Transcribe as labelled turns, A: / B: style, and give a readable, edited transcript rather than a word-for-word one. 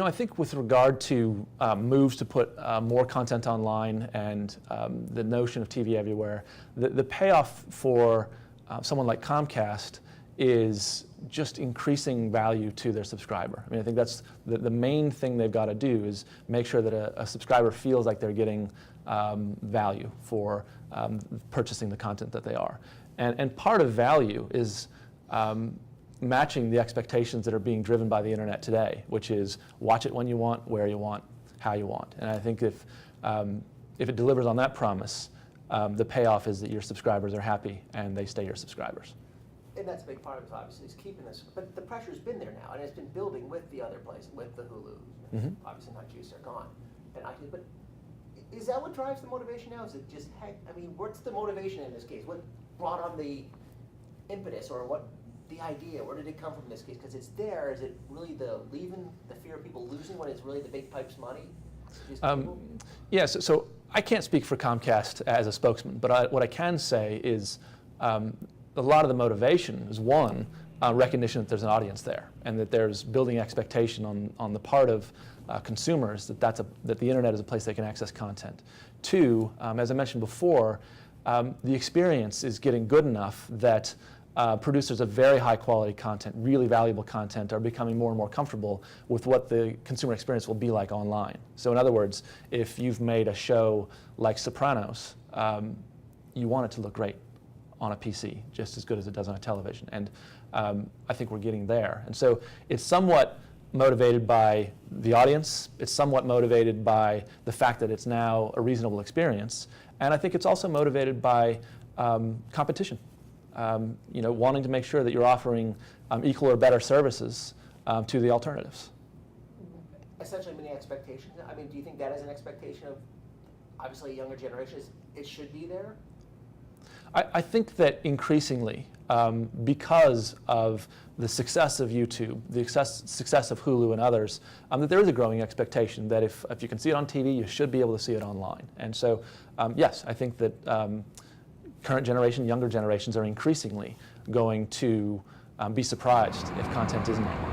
A: I think with regard to moves to put more content online and the notion of TV everywhere, the payoff for someone like Comcast is just increasing value to their subscriber. I mean, I think that's the main thing they've got to do is make sure that a subscriber feels like they're getting value for purchasing the content that they are. And part of value is matching the expectations that are being driven by the internet today, which is watch it when you want, where you want, how you want. And I think if it delivers on that promise, the payoff is that your subscribers are happy and they stay your subscribers.
B: And that's a big part of it, obviously, is keeping this. But the pressure's been there now, and it's been building with the other places, with the Hulu.
A: Mm-hmm.
B: Obviously, not Juice, they're gone. And but is that what drives the motivation now? Is it just, heck, I mean, what's the motivation in this case? What brought on the impetus, or what the idea? Where did it come from in this case? Because it's there. Is it really the fear of people losing when it's really the big pipes money?
A: Yes, so I can't speak for Comcast as a spokesman, but what I can say is a lot of the motivation is one, recognition that there's an audience there and that there's building expectation on the part of consumers that the internet is a place they can access content. Two, as I mentioned before, the experience is getting good enough that producers of very high quality content, really valuable content, are becoming more and more comfortable with what the consumer experience will be like online. So in other words, if you've made a show like Sopranos, you want it to look great on a PC, just as good as it does on a television. And I think we're getting there. And so it's somewhat motivated by the audience. It's somewhat motivated by the fact that it's now a reasonable experience. And I think it's also motivated by competition. Wanting to make sure that you're offering equal or better services to the alternatives.
B: Essentially, many expectations. I mean, do you think that is an expectation of, obviously, younger generations? It should be there?
A: I think that increasingly, because of the success of YouTube, the success of Hulu and others, that there is a growing expectation that if you can see it on TV, you should be able to see it online. And so, yes, I think that current generation, younger generations are increasingly going to be surprised if content isn't online.